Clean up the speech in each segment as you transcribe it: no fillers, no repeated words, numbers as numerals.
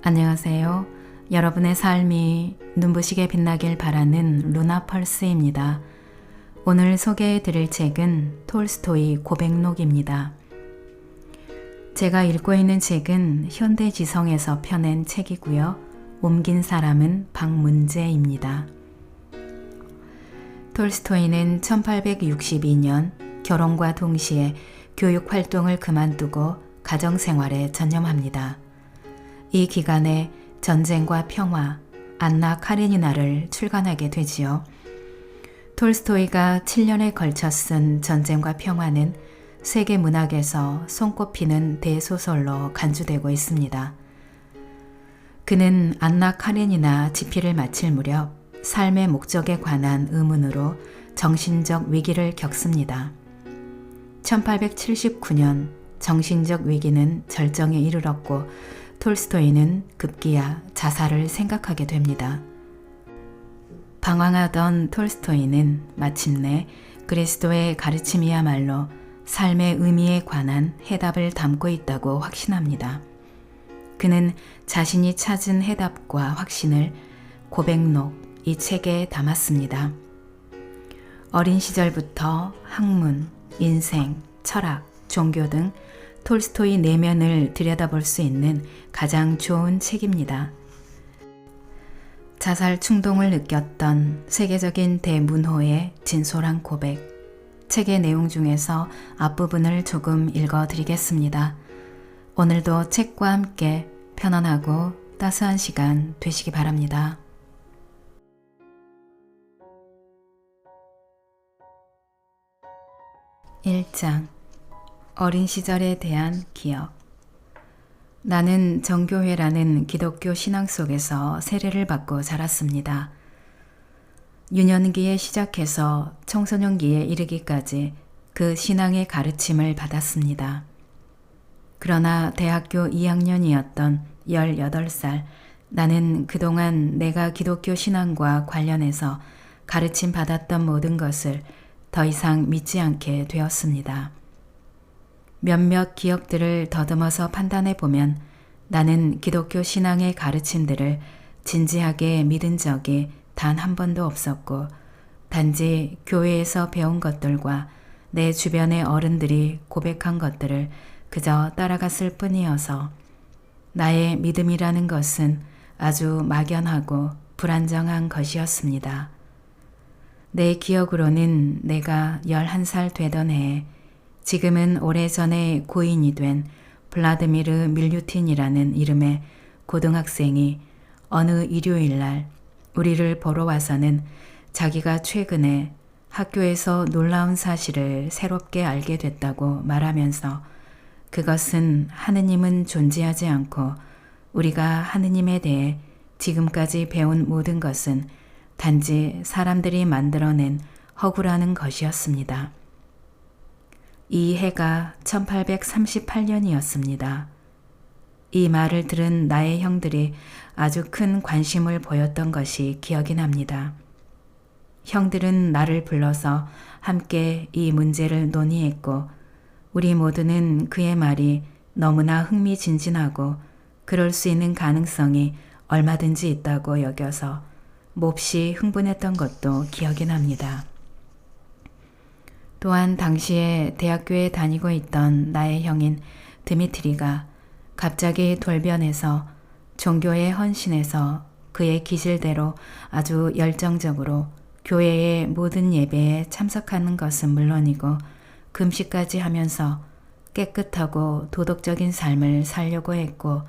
안녕하세요. 여러분의 삶이 눈부시게 빛나길 바라는 루나펄스입니다. 오늘 소개해 드릴 책은 톨스토이 고백록입니다. 제가 읽고 있는 책은 현대지성에서 펴낸 책이고요. 옮긴 사람은 박문재입니다. 톨스토이는 1862년 결혼과 동시에 교육 활동을 그만두고 가정생활에 전념합니다. 이 기간에 전쟁과 평화, 안나 카레니나를 출간하게 되지요. 톨스토이가 7년에 걸쳐 쓴 전쟁과 평화는 세계 문학에서 손꼽히는 대소설로 간주되고 있습니다. 그는 안나 카레니나 집필을 마칠 무렵 삶의 목적에 관한 의문으로 정신적 위기를 겪습니다. 1879년 정신적 위기는 절정에 이르렀고 톨스토이는 급기야 자살을 생각하게 됩니다. 방황하던 톨스토이는 마침내 그리스도의 가르침이야말로 삶의 의미에 관한 해답을 담고 있다고 확신합니다. 그는 자신이 찾은 해답과 확신을 고백록 이 책에 담았습니다. 어린 시절부터 학문, 인생, 철학, 종교 등 톨스토이 내면을 들여다볼 수 있는 가장 좋은 책입니다. 자살 충동을 느꼈던 세계적인 대문호의 진솔한 고백. 책의 내용 중에서 앞부분을 조금 읽어드리겠습니다. 오늘도 책과 함께 편안하고 따스한 시간 되시기 바랍니다. (1장) 어린 시절에 대한 기억. 나는 정교회라는 기독교 신앙 속에서 세례를 받고 자랐습니다. 유년기에 시작해서 청소년기에 이르기까지 그 신앙의 가르침을 받았습니다. 그러나 대학교 2학년이었던 18살, 나는 그동안 내가 기독교 신앙과 관련해서 가르침 받았던 모든 것을 더 이상 믿지 않게 되었습니다. 몇몇 기억들을 더듬어서 판단해 보면 나는 기독교 신앙의 가르침들을 진지하게 믿은 적이 단 한 번도 없었고, 단지 교회에서 배운 것들과 내 주변의 어른들이 고백한 것들을 그저 따라갔을 뿐이어서 나의 믿음이라는 것은 아주 막연하고 불안정한 것이었습니다. 내 기억으로는 내가 11살 되던 해에 지금은 오래전에 고인이 된 블라드미르 밀류틴이라는 이름의 고등학생이 어느 일요일날 우리를 보러 와서는 자기가 최근에 학교에서 놀라운 사실을 새롭게 알게 됐다고 말하면서 그것은 하느님은 존재하지 않고 우리가 하느님에 대해 지금까지 배운 모든 것은 단지 사람들이 만들어낸 허구라는 것이었습니다. 이 해가 1838년이었습니다. 이 말을 들은 나의 형들이 아주 큰 관심을 보였던 것이 기억이 납니다. 형들은 나를 불러서 함께 이 문제를 논의했고 우리 모두는 그의 말이 너무나 흥미진진하고 그럴 수 있는 가능성이 얼마든지 있다고 여겨서 몹시 흥분했던 것도 기억이 납니다. 또한 당시에 대학교에 다니고 있던 나의 형인 드미트리가 갑자기 돌변해서 종교에 헌신해서 그의 기질대로 아주 열정적으로 교회의 모든 예배에 참석하는 것은 물론이고 금식까지 하면서 깨끗하고 도덕적인 삶을 살려고 했고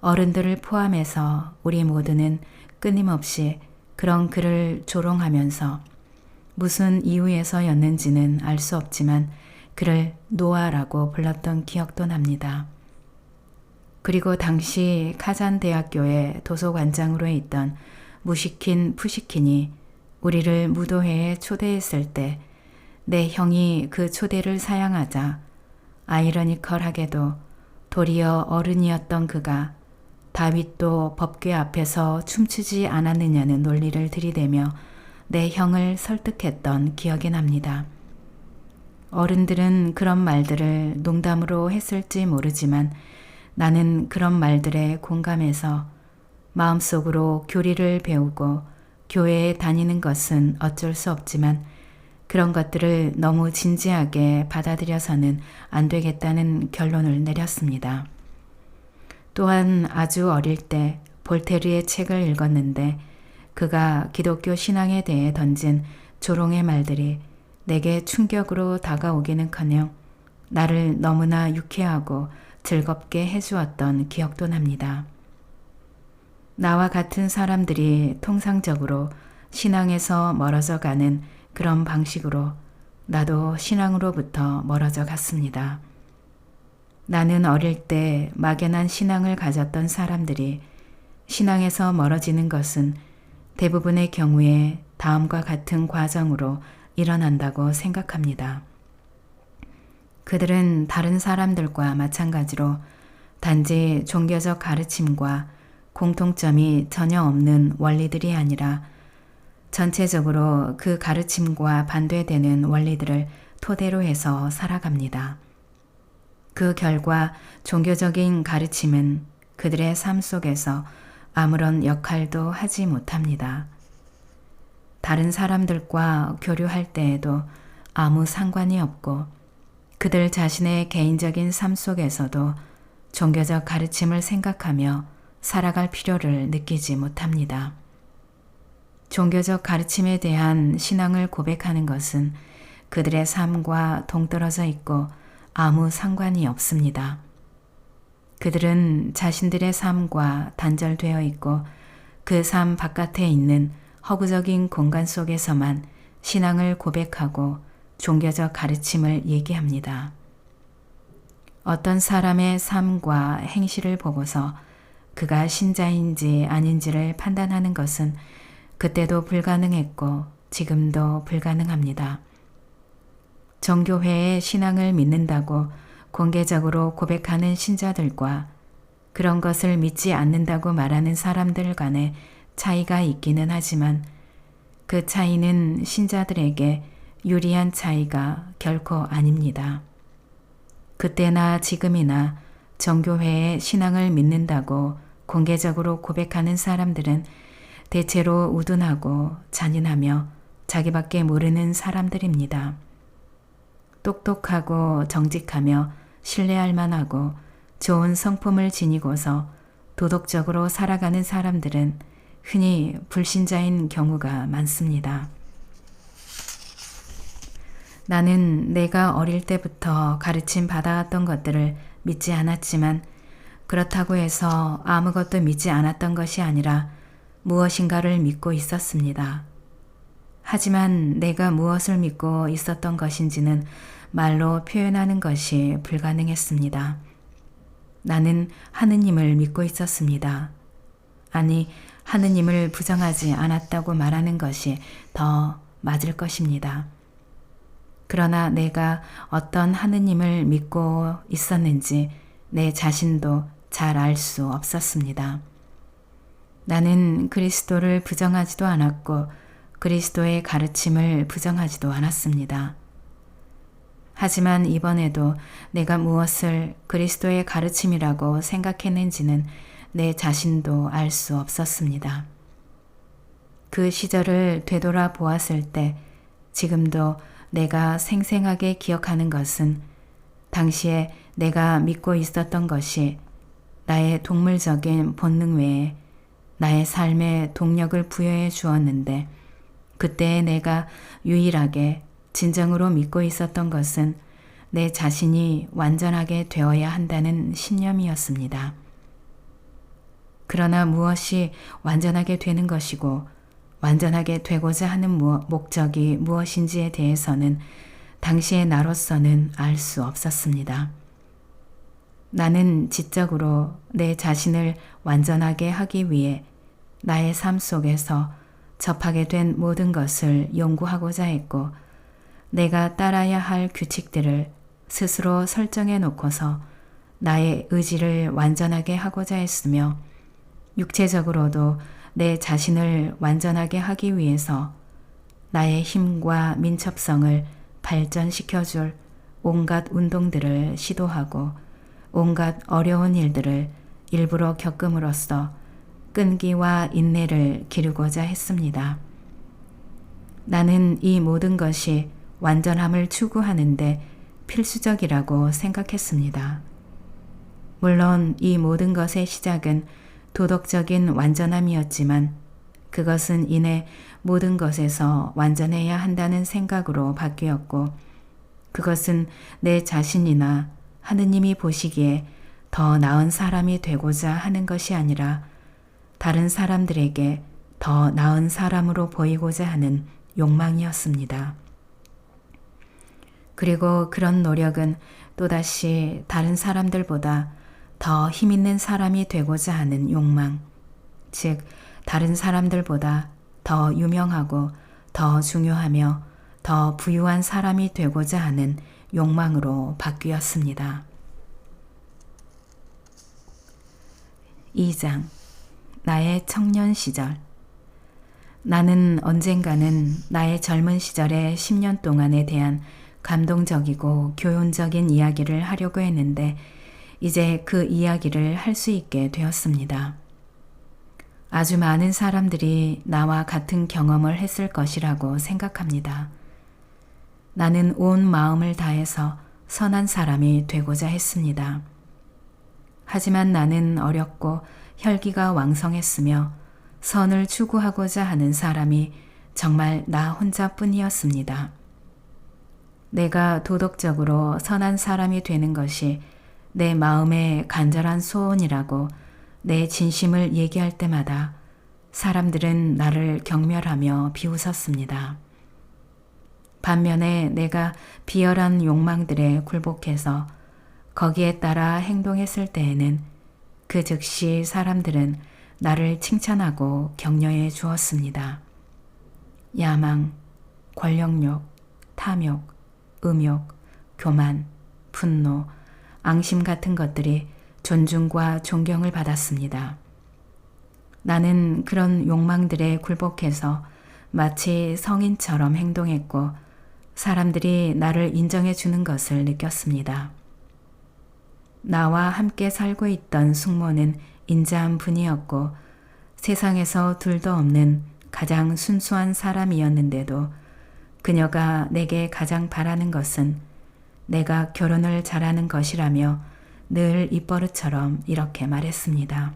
어른들을 포함해서 우리 모두는 끊임없이 그런 그를 조롱하면서 무슨 이유에서였는지는 알 수 없지만 그를 노아라고 불렀던 기억도 납니다. 그리고 당시 카잔 대학교의 도서관장으로 있던 무시킨 푸시킨이 우리를 무도회에 초대했을 때 내 형이 그 초대를 사양하자 아이러니컬하게도 도리어 어른이었던 그가 다윗도 법궤 앞에서 춤추지 않았느냐는 논리를 들이대며 내 형을 설득했던 기억이 납니다. 어른들은 그런 말들을 농담으로 했을지 모르지만 나는 그런 말들에 공감해서 마음속으로 교리를 배우고 교회에 다니는 것은 어쩔 수 없지만 그런 것들을 너무 진지하게 받아들여서는 안 되겠다는 결론을 내렸습니다. 또한 아주 어릴 때 볼테르의 책을 읽었는데 그가 기독교 신앙에 대해 던진 조롱의 말들이 내게 충격으로 다가오기는커녕 나를 너무나 유쾌하고 즐겁게 해주었던 기억도 납니다. 나와 같은 사람들이 통상적으로 신앙에서 멀어져 가는 그런 방식으로 나도 신앙으로부터 멀어져 갔습니다. 나는 어릴 때 막연한 신앙을 가졌던 사람들이 신앙에서 멀어지는 것은 대부분의 경우에 다음과 같은 과정으로 일어난다고 생각합니다. 그들은 다른 사람들과 마찬가지로 단지 종교적 가르침과 공통점이 전혀 없는 원리들이 아니라 전체적으로 그 가르침과 반대되는 원리들을 토대로 해서 살아갑니다. 그 결과 종교적인 가르침은 그들의 삶 속에서 아무런 역할도 하지 못합니다. 다른 사람들과 교류할 때에도 아무 상관이 없고 그들 자신의 개인적인 삶 속에서도 종교적 가르침을 생각하며 살아갈 필요를 느끼지 못합니다. 종교적 가르침에 대한 신앙을 고백하는 것은 그들의 삶과 동떨어져 있고 아무 상관이 없습니다. 그들은 자신들의 삶과 단절되어 있고 그 삶 바깥에 있는 허구적인 공간 속에서만 신앙을 고백하고 종교적 가르침을 얘기합니다. 어떤 사람의 삶과 행실을 보고서 그가 신자인지 아닌지를 판단하는 것은 그때도 불가능했고 지금도 불가능합니다. 정교회의 신앙을 믿는다고 공개적으로 고백하는 신자들과 그런 것을 믿지 않는다고 말하는 사람들 간의 차이가 있기는 하지만 그 차이는 신자들에게 유리한 차이가 결코 아닙니다. 그때나 지금이나 정교회의 신앙을 믿는다고 공개적으로 고백하는 사람들은 대체로 우둔하고 잔인하며 자기밖에 모르는 사람들입니다. 똑똑하고 정직하며 신뢰할 만하고 좋은 성품을 지니고서 도덕적으로 살아가는 사람들은 흔히 불신자인 경우가 많습니다. 나는 내가 어릴 때부터 가르침 받아왔던 것들을 믿지 않았지만 그렇다고 해서 아무것도 믿지 않았던 것이 아니라 무엇인가를 믿고 있었습니다. 하지만 내가 무엇을 믿고 있었던 것인지는 말로 표현하는 것이 불가능했습니다. 나는 하느님을 믿고 있었습니다. 아니, 하느님을 부정하지 않았다고 말하는 것이 더 맞을 것입니다. 그러나 내가 어떤 하느님을 믿고 있었는지 내 자신도 잘 알 수 없었습니다. 나는 그리스도를 부정하지도 않았고 그리스도의 가르침을 부정하지도 않았습니다. 하지만 이번에도 내가 무엇을 그리스도의 가르침이라고 생각했는지는 내 자신도 알 수 없었습니다. 그 시절을 되돌아 보았을 때 지금도 내가 생생하게 기억하는 것은 당시에 내가 믿고 있었던 것이 나의 동물적인 본능 외에 나의 삶에 동력을 부여해 주었는데 그때 내가 유일하게 진정으로 믿고 있었던 것은 내 자신이 완전하게 되어야 한다는 신념이었습니다. 그러나 무엇이 완전하게 되는 것이고 완전하게 되고자 하는 목적이 무엇인지에 대해서는 당시의 나로서는 알 수 없었습니다. 나는 지적으로 내 자신을 완전하게 하기 위해 나의 삶 속에서 접하게 된 모든 것을 연구하고자 했고 내가 따라야 할 규칙들을 스스로 설정해 놓고서 나의 의지를 완전하게 하고자 했으며 육체적으로도 내 자신을 완전하게 하기 위해서 나의 힘과 민첩성을 발전시켜줄 온갖 운동들을 시도하고 온갖 어려운 일들을 일부러 겪음으로써 끈기와 인내를 기르고자 했습니다. 나는 이 모든 것이 완전함을 추구하는데 필수적이라고 생각했습니다. 물론 이 모든 것의 시작은 도덕적인 완전함이었지만 그것은 이내 모든 것에서 완전해야 한다는 생각으로 바뀌었고 그것은 내 자신이나 하느님이 보시기에 더 나은 사람이 되고자 하는 것이 아니라 다른 사람들에게 더 나은 사람으로 보이고자 하는 욕망이었습니다. 그리고 그런 노력은 또다시 다른 사람들보다 더 힘있는 사람이 되고자 하는 욕망, 즉 다른 사람들보다 더 유명하고 더 중요하며 더 부유한 사람이 되고자 하는 욕망으로 바뀌었습니다. 2장 나의 청년 시절. 나는 언젠가는 나의 젊은 시절의 10년 동안에 대한 감동적이고 교훈적인 이야기를 하려고 했는데 이제 그 이야기를 할 수 있게 되었습니다. 아주 많은 사람들이 나와 같은 경험을 했을 것이라고 생각합니다. 나는 온 마음을 다해서 선한 사람이 되고자 했습니다. 하지만 나는 어렸고 혈기가 왕성했으며 선을 추구하고자 하는 사람이 정말 나 혼자뿐이었습니다. 내가 도덕적으로 선한 사람이 되는 것이 내 마음의 간절한 소원이라고 내 진심을 얘기할 때마다 사람들은 나를 경멸하며 비웃었습니다. 반면에 내가 비열한 욕망들에 굴복해서 거기에 따라 행동했을 때에는 그 즉시 사람들은 나를 칭찬하고 격려해 주었습니다. 야망, 권력욕, 탐욕, 음욕, 교만, 분노, 앙심 같은 것들이 존중과 존경을 받았습니다. 나는 그런 욕망들에 굴복해서 마치 성인처럼 행동했고 사람들이 나를 인정해 주는 것을 느꼈습니다. 나와 함께 살고 있던 숙모는 인자한 분이었고 세상에서 둘도 없는 가장 순수한 사람이었는데도 그녀가 내게 가장 바라는 것은 내가 결혼을 잘하는 것이라며 늘 입버릇처럼 이렇게 말했습니다.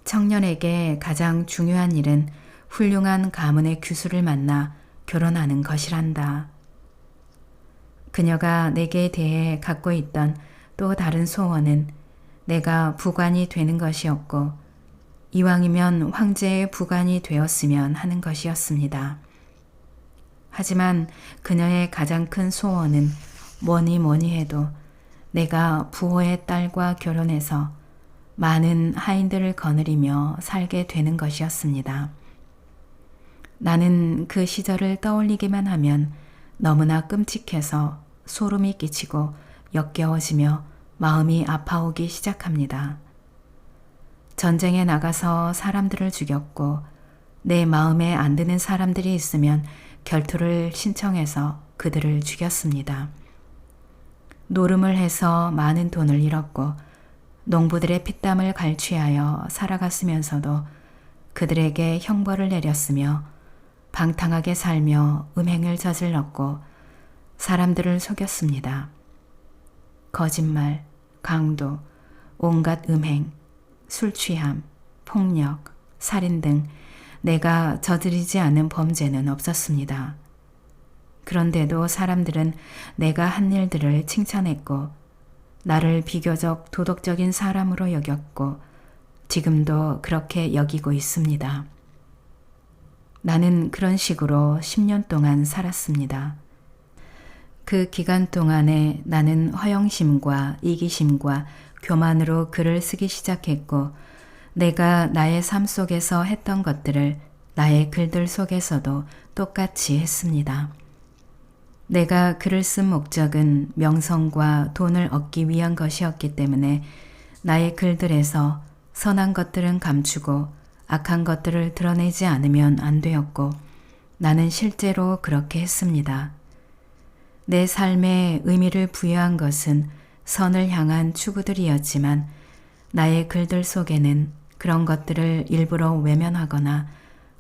청년에게 가장 중요한 일은 훌륭한 가문의 규수를 만나 결혼하는 것이란다. 그녀가 내게 대해 갖고 있던 또 다른 소원은 내가 부관이 되는 것이었고 이왕이면 황제의 부관이 되었으면 하는 것이었습니다. 하지만 그녀의 가장 큰 소원은 뭐니 해도 내가 부호의 딸과 결혼해서 많은 하인들을 거느리며 살게 되는 것이었습니다. 나는 그 시절을 떠올리기만 하면 너무나 끔찍해서 소름이 끼치고 역겨워지며 마음이 아파오기 시작합니다. 전쟁에 나가서 사람들을 죽였고 내 마음에 안 드는 사람들이 있으면 결투를 신청해서 그들을 죽였습니다. 노름을 해서 많은 돈을 잃었고 농부들의 피땀을 갈취하여 살아갔으면서도 그들에게 형벌을 내렸으며 방탕하게 살며 음행을 저질렀고 사람들을 속였습니다. 거짓말, 강도, 온갖 음행, 술 취함, 폭력, 살인 등 내가 저지르지 않은 범죄는 없었습니다. 그런데도 사람들은 내가 한 일들을 칭찬했고 나를 비교적 도덕적인 사람으로 여겼고 지금도 그렇게 여기고 있습니다. 나는 그런 식으로 10년 동안 살았습니다. 그 기간 동안에 나는 허영심과 이기심과 교만으로 글을 쓰기 시작했고 내가 나의 삶 속에서 했던 것들을 나의 글들 속에서도 똑같이 했습니다. 내가 글을 쓴 목적은 명성과 돈을 얻기 위한 것이었기 때문에 나의 글들에서 선한 것들은 감추고 악한 것들을 드러내지 않으면 안 되었고 나는 실제로 그렇게 했습니다. 내 삶에 의미를 부여한 것은 선을 향한 추구들이었지만 나의 글들 속에는 그런 것들을 일부러 외면하거나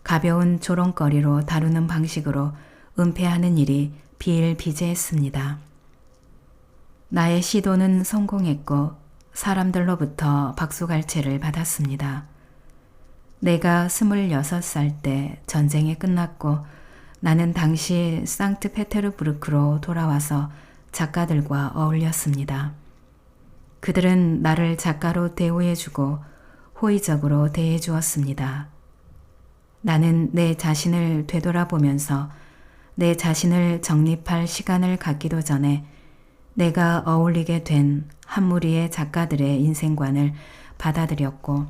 가벼운 조롱거리로 다루는 방식으로 은폐하는 일이 비일비재했습니다. 나의 시도는 성공했고 사람들로부터 박수갈채를 받았습니다. 내가 26살 때 전쟁이 끝났고 나는 당시 상트페테르부르크로 돌아와서 작가들과 어울렸습니다. 그들은 나를 작가로 대우해주고 호의적으로 대해주었습니다. 나는 내 자신을 되돌아보면서 내 자신을 정립할 시간을 갖기도 전에 내가 어울리게 된 한 무리의 작가들의 인생관을 받아들였고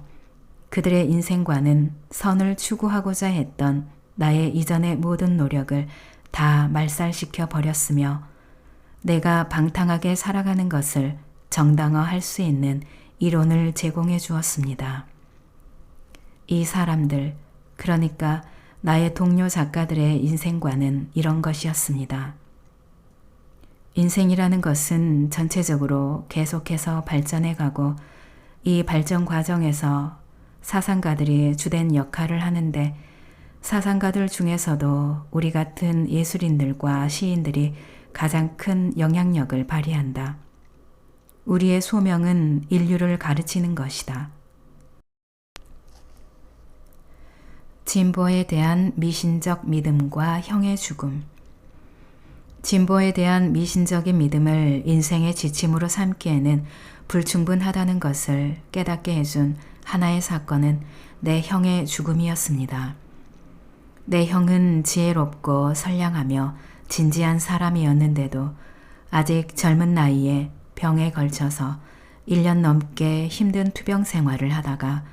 그들의 인생관은 선을 추구하고자 했던 나의 이전의 모든 노력을 다 말살시켜 버렸으며 내가 방탕하게 살아가는 것을 정당화할 수 있는 이론을 제공해 주었습니다. 이 사람들, 그러니까 나의 동료 작가들의 인생관은 이런 것이었습니다. 인생이라는 것은 전체적으로 계속해서 발전해가고 이 발전 과정에서 사상가들이 주된 역할을 하는데 사상가들 중에서도 우리 같은 예술인들과 시인들이 가장 큰 영향력을 발휘한다. 우리의 소명은 인류를 가르치는 것이다. 진보에 대한 미신적 믿음과 형의 죽음. 진보에 대한 미신적인 믿음을 인생의 지침으로 삼기에는 불충분하다는 것을 깨닫게 해준 하나의 사건은 내 형의 죽음이었습니다. 내 형은 지혜롭고 선량하며 진지한 사람이었는데도 아직 젊은 나이에 병에 걸쳐서 1년 넘게 힘든 투병 생활을 하다가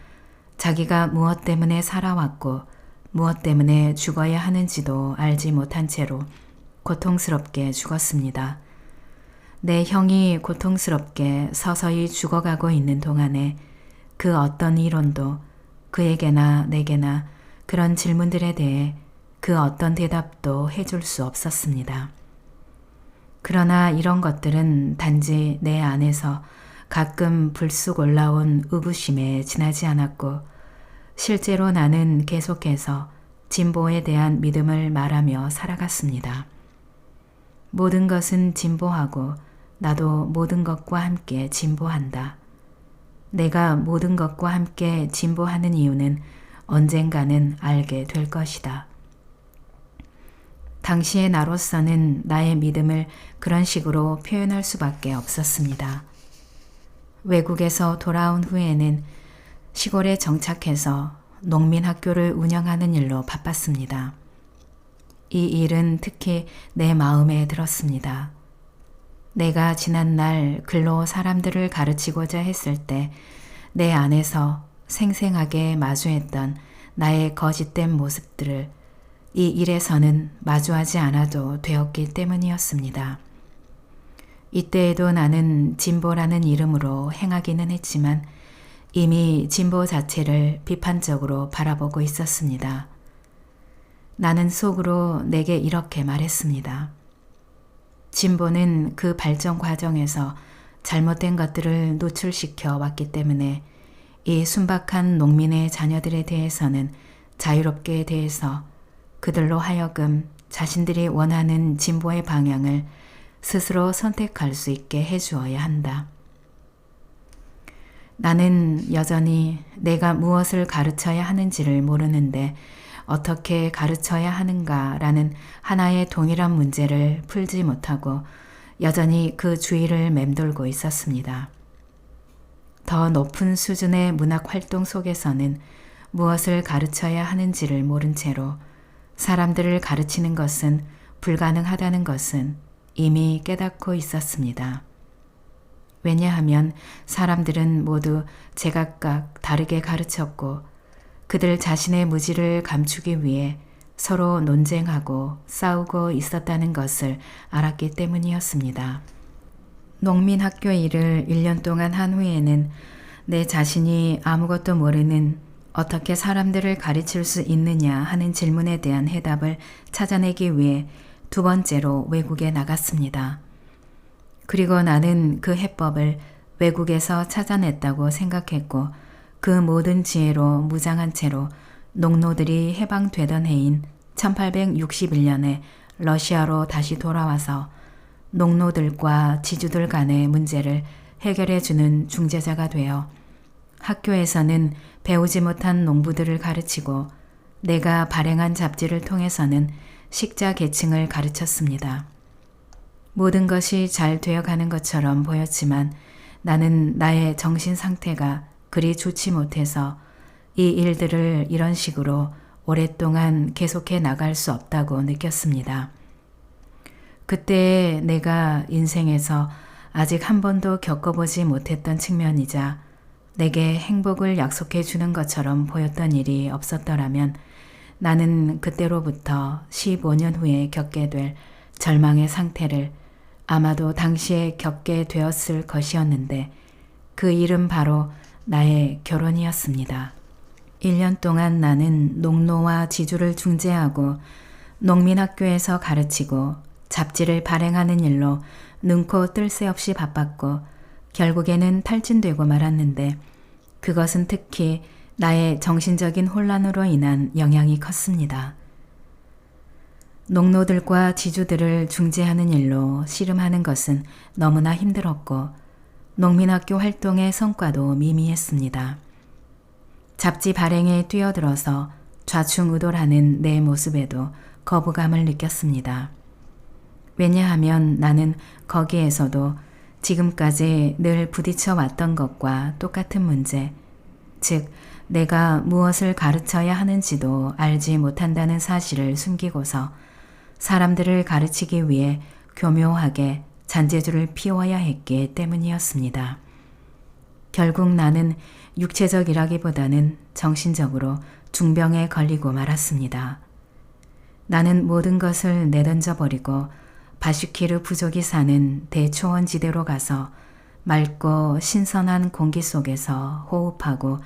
자기가 무엇 때문에 살아왔고 무엇 때문에 죽어야 하는지도 알지 못한 채로 고통스럽게 죽었습니다. 내 형이 고통스럽게 서서히 죽어가고 있는 동안에 그 어떤 이론도 그에게나 내게나 그런 질문들에 대해 그 어떤 대답도 해줄 수 없었습니다. 그러나 이런 것들은 단지 내 안에서 가끔 불쑥 올라온 의구심에 지나지 않았고 실제로 나는 계속해서 진보에 대한 믿음을 말하며 살아갔습니다. 모든 것은 진보하고 나도 모든 것과 함께 진보한다. 내가 모든 것과 함께 진보하는 이유는 언젠가는 알게 될 것이다. 당시의 나로서는 나의 믿음을 그런 식으로 표현할 수밖에 없었습니다. 외국에서 돌아온 후에는 시골에 정착해서 농민학교를 운영하는 일로 바빴습니다. 이 일은 특히 내 마음에 들었습니다. 내가 지난날 글로 사람들을 가르치고자 했을 때 내 안에서 생생하게 마주했던 나의 거짓된 모습들을 이 일에서는 마주하지 않아도 되었기 때문이었습니다. 이때에도 나는 진보라는 이름으로 행하기는 했지만 이미 진보 자체를 비판적으로 바라보고 있었습니다. 나는 속으로 내게 이렇게 말했습니다. 진보는 그 발전 과정에서 잘못된 것들을 노출시켜 왔기 때문에 이 순박한 농민의 자녀들에 대해서는 자유롭게 대해서 그들로 하여금 자신들이 원하는 진보의 방향을 스스로 선택할 수 있게 해주어야 한다. 나는 여전히 내가 무엇을 가르쳐야 하는지를 모르는데 어떻게 가르쳐야 하는가라는 하나의 동일한 문제를 풀지 못하고 여전히 그 주위를 맴돌고 있었습니다. 더 높은 수준의 문학 활동 속에서는 무엇을 가르쳐야 하는지를 모른 채로 사람들을 가르치는 것은 불가능하다는 것은 이미 깨닫고 있었습니다. 왜냐하면 사람들은 모두 제각각 다르게 가르쳤고 그들 자신의 무지를 감추기 위해 서로 논쟁하고 싸우고 있었다는 것을 알았기 때문이었습니다. 농민학교 일을 1년 동안 한 후에는 내 자신이 아무것도 모르는 어떻게 사람들을 가르칠 수 있느냐 하는 질문에 대한 해답을 찾아내기 위해 두 번째로 외국에 나갔습니다. 그리고 나는 그 해법을 외국에서 찾아냈다고 생각했고 그 모든 지혜로 무장한 채로 농노들이 해방되던 해인 1861년에 러시아로 다시 돌아와서 농노들과 지주들 간의 문제를 해결해 주는 중재자가 되어 학교에서는 배우지 못한 농부들을 가르치고 내가 발행한 잡지를 통해서는 식자 계층을 가르쳤습니다. 모든 것이 잘 되어가는 것처럼 보였지만 나는 나의 정신 상태가 그리 좋지 못해서 이 일들을 이런 식으로 오랫동안 계속해 나갈 수 없다고 느꼈습니다. 그때 내가 인생에서 아직 한 번도 겪어보지 못했던 측면이자 내게 행복을 약속해 주는 것처럼 보였던 일이 없었더라면 나는 그때로부터 15년 후에 겪게 될 절망의 상태를 아마도 당시에 겪게 되었을 것이었는데 그 일은 바로 나의 결혼이었습니다. 1년 동안 나는 농노와 지주를 중재하고 농민학교에서 가르치고 잡지를 발행하는 일로 능코 뜰 새 없이 바빴고 결국에는 탈진되고 말았는데 그것은 특히 나의 정신적인 혼란으로 인한 영향이 컸습니다. 농노들과 지주들을 중재하는 일로 씨름하는 것은 너무나 힘들었고 농민학교 활동의 성과도 미미했습니다. 잡지 발행에 뛰어들어서 좌충우돌하는 내 모습에도 거부감을 느꼈습니다. 왜냐하면 나는 거기에서도 지금까지 늘 부딪혀 왔던 것과 똑같은 문제, 즉 내가 무엇을 가르쳐야 하는지도 알지 못한다는 사실을 숨기고서 사람들을 가르치기 위해 교묘하게 잔재주를 피워야 했기 때문이었습니다. 결국 나는 육체적이라기보다는 정신적으로 중병에 걸리고 말았습니다. 나는 모든 것을 내던져버리고 바슈키르 부족이 사는 대초원지대로 가서 맑고 신선한 공기 속에서 호흡하고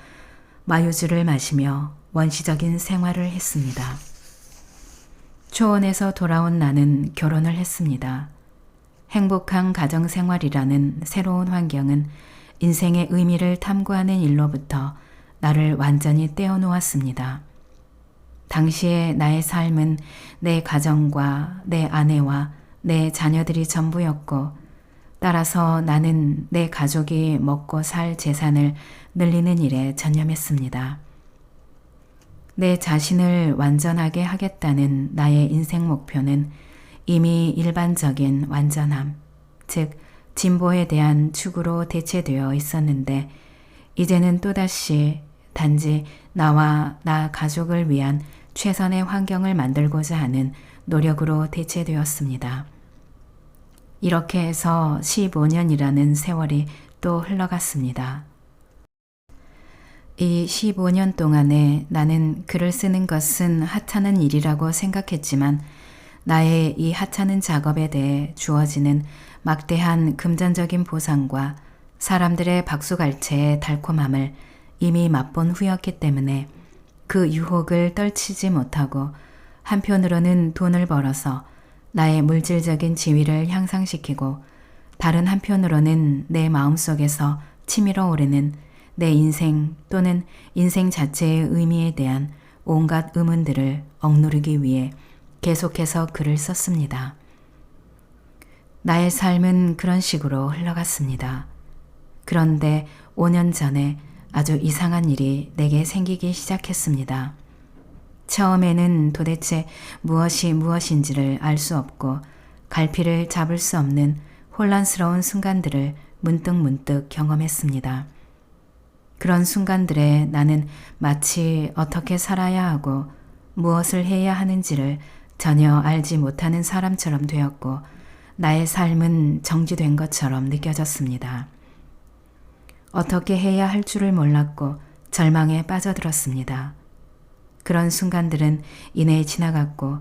마유주를 마시며 원시적인 생활을 했습니다. 초원에서 돌아온 나는 결혼을 했습니다. 행복한 가정생활이라는 새로운 환경은 인생의 의미를 탐구하는 일로부터 나를 완전히 떼어놓았습니다. 당시에 나의 삶은 내 가정과 내 아내와 내 자녀들이 전부였고 따라서 나는 내 가족이 먹고 살 재산을 늘리는 일에 전념했습니다. 내 자신을 완전하게 하겠다는 나의 인생 목표는 이미 일반적인 완전함, 즉 진보에 대한 추구로 대체되어 있었는데 이제는 또다시 단지 나와 나 가족을 위한 최선의 환경을 만들고자 하는 노력으로 대체되었습니다. 이렇게 해서 15년이라는 세월이 또 흘러갔습니다. 이 15년 동안에 나는 글을 쓰는 것은 하찮은 일이라고 생각했지만 나의 이 하찮은 작업에 대해 주어지는 막대한 금전적인 보상과 사람들의 박수갈채의 달콤함을 이미 맛본 후였기 때문에 그 유혹을 떨치지 못하고 한편으로는 돈을 벌어서 나의 물질적인 지위를 향상시키고 다른 한편으로는 내 마음속에서 치밀어 오르는 내 인생 또는 인생 자체의 의미에 대한 온갖 의문들을 억누르기 위해 계속해서 글을 썼습니다. 나의 삶은 그런 식으로 흘러갔습니다. 그런데 5년 전에 아주 이상한 일이 내게 생기기 시작했습니다. 처음에는 도대체 무엇이 무엇인지를 알 수 없고 갈피를 잡을 수 없는 혼란스러운 순간들을 문득문득 경험했습니다. 그런 순간들에 나는 마치 어떻게 살아야 하고 무엇을 해야 하는지를 전혀 알지 못하는 사람처럼 되었고 나의 삶은 정지된 것처럼 느껴졌습니다. 어떻게 해야 할 줄을 몰랐고 절망에 빠져들었습니다. 그런 순간들은 이내 지나갔고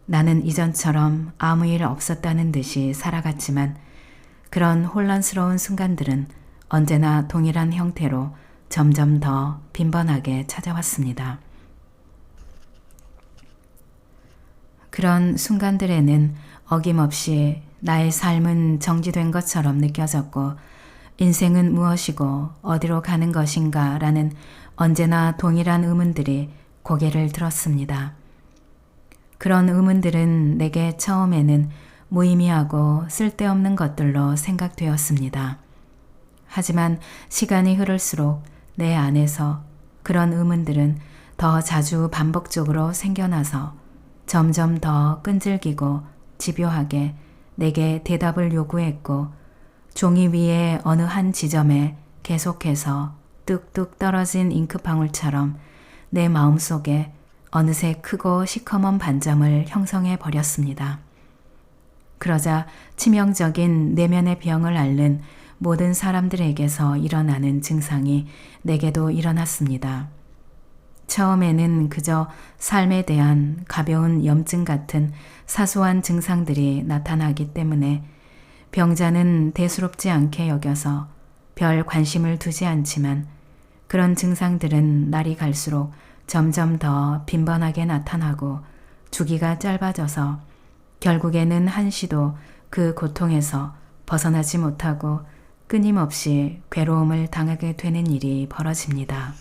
나는 이전처럼 아무 일 없었다는 듯이 살아갔지만 그런 혼란스러운 순간들은 언제나 동일한 형태로 점점 더 빈번하게 찾아왔습니다. 그런 순간들에는 어김없이 나의 삶은 정지된 것처럼 느껴졌고 인생은 무엇이고 어디로 가는 것인가 라는 언제나 동일한 의문들이 고개를 들었습니다. 그런 의문들은 내게 처음에는 무의미하고 쓸데없는 것들로 생각되었습니다. 하지만 시간이 흐를수록 내 안에서 그런 의문들은 더 자주 반복적으로 생겨나서 점점 더 끈질기고 집요하게 내게 대답을 요구했고 종이 위에 어느 한 지점에 계속해서 뚝뚝 떨어진 잉크방울처럼 내 마음속에 어느새 크고 시커먼 반점을 형성해 버렸습니다. 그러자 치명적인 내면의 병을 앓는 모든 사람들에게서 일어나는 증상이 내게도 일어났습니다. 처음에는 그저 삶에 대한 가벼운 염증 같은 사소한 증상들이 나타나기 때문에 병자는 대수롭지 않게 여겨서 별 관심을 두지 않지만 그런 증상들은 날이 갈수록 점점 더 빈번하게 나타나고 주기가 짧아져서 결국에는 한시도 그 고통에서 벗어나지 못하고 끊임없이 괴로움을 당하게 되는 일이 벌어집니다.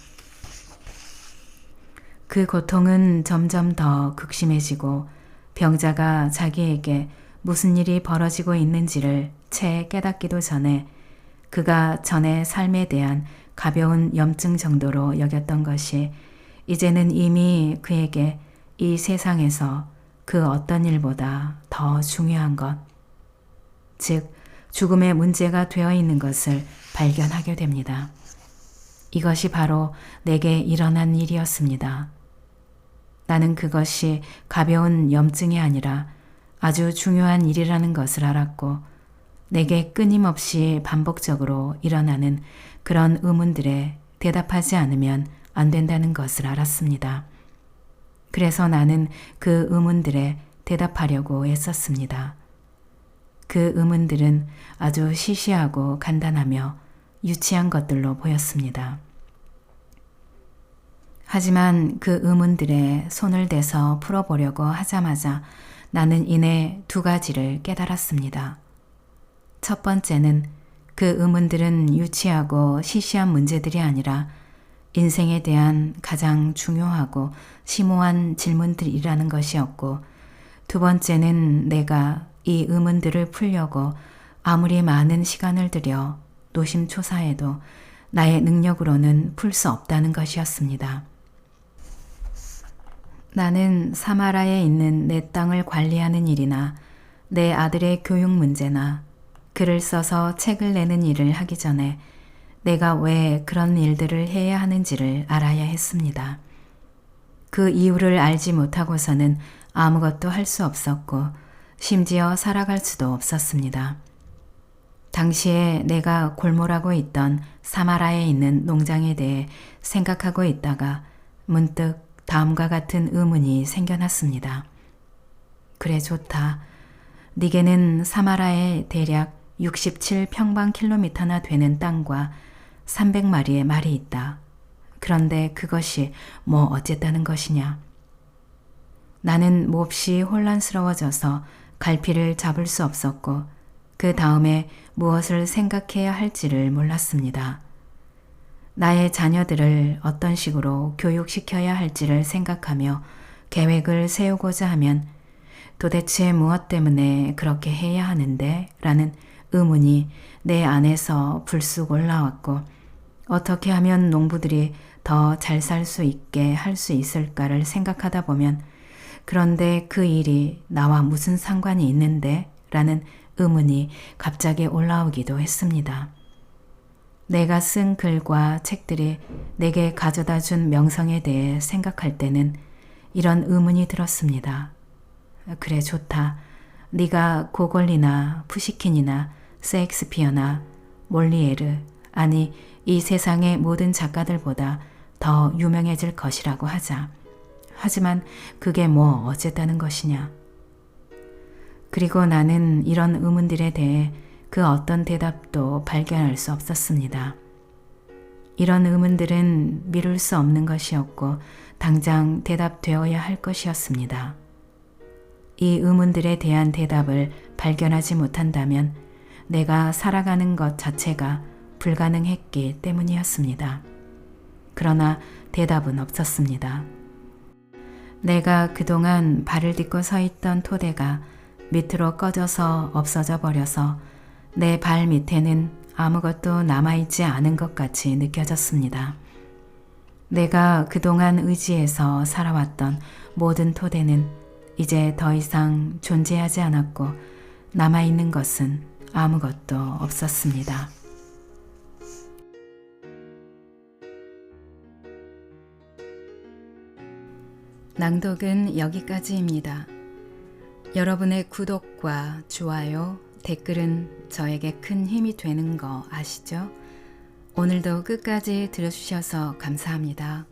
그 고통은 점점 더 극심해지고 병자가 자기에게 무슨 일이 벌어지고 있는지를 채 깨닫기도 전에 그가 전에 삶에 대한 가벼운 염증 정도로 여겼던 것이 이제는 이미 그에게 이 세상에서 그 어떤 일보다 더 중요한 것, 즉 죽음의 문제가 되어 있는 것을 발견하게 됩니다. 이것이 바로 내게 일어난 일이었습니다. 나는 그것이 가벼운 염증이 아니라 아주 중요한 일이라는 것을 알았고 내게 끊임없이 반복적으로 일어나는 그런 의문들에 대답하지 않으면 안 된다는 것을 알았습니다. 그래서 나는 그 의문들에 대답하려고 애썼습니다. 그 의문들은 아주 시시하고 간단하며 유치한 것들로 보였습니다. 하지만 그 의문들에 손을 대서 풀어보려고 하자마자 나는 이내 두 가지를 깨달았습니다. 첫 번째는 그 의문들은 유치하고 시시한 문제들이 아니라 인생에 대한 가장 중요하고 심오한 질문들이라는 것이었고, 두 번째는 내가 이 의문들을 풀려고 아무리 많은 시간을 들여 노심초사해도 나의 능력으로는 풀 수 없다는 것이었습니다. 나는 사마라에 있는 내 땅을 관리하는 일이나 내 아들의 교육 문제나 글을 써서 책을 내는 일을 하기 전에 내가 왜 그런 일들을 해야 하는지를 알아야 했습니다. 그 이유를 알지 못하고서는 아무것도 할 수 없었고 심지어 살아갈 수도 없었습니다. 당시에 내가 골몰하고 있던 사마라에 있는 농장에 대해 생각하고 있다가 문득 다음과 같은 의문이 생겨났습니다. 그래 좋다. 네게는 사마라에 대략 67평방킬로미터나 되는 땅과 300마리의 말이 있다. 그런데 그것이 뭐 어쨌다는 것이냐. 나는 몹시 혼란스러워져서 갈피를 잡을 수 없었고 그 다음에 무엇을 생각해야 할지를 몰랐습니다. 나의 자녀들을 어떤 식으로 교육시켜야 할지를 생각하며 계획을 세우고자 하면 도대체 무엇 때문에 그렇게 해야 하는데? 라는 의문이 내 안에서 불쑥 올라왔고 어떻게 하면 농부들이 더 잘 살 수 있게 할 수 있을까를 생각하다 보면 그런데 그 일이 나와 무슨 상관이 있는데? 라는 의문이 갑자기 올라오기도 했습니다. 내가 쓴 글과 책들이 내게 가져다 준 명성에 대해 생각할 때는 이런 의문이 들었습니다. 그래 좋다. 네가 고골리나 푸시킨이나 셰익스피어나 몰리에르 아니 이 세상의 모든 작가들보다 더 유명해질 것이라고 하자. 하지만 그게 뭐 어쨌다는 것이냐. 그리고 나는 이런 의문들에 대해 그 어떤 대답도 발견할 수 없었습니다. 이런 의문들은 미룰 수 없는 것이었고 당장 대답되어야 할 것이었습니다. 이 의문들에 대한 대답을 발견하지 못한다면 내가 살아가는 것 자체가 불가능했기 때문이었습니다. 그러나 대답은 없었습니다. 내가 그동안 발을 딛고 서 있던 토대가 밑으로 꺼져서 없어져 버려서 내 발 밑에는 아무것도 남아있지 않은 것 같이 느껴졌습니다. 내가 그동안 의지해서 살아왔던 모든 토대는 이제 더 이상 존재하지 않았고 남아있는 것은 아무것도 없었습니다. 낭독은 여기까지입니다. 여러분의 구독과 좋아요, 댓글은 저에게 큰 힘이 되는 거 아시죠? 오늘도 끝까지 들어주셔서 감사합니다.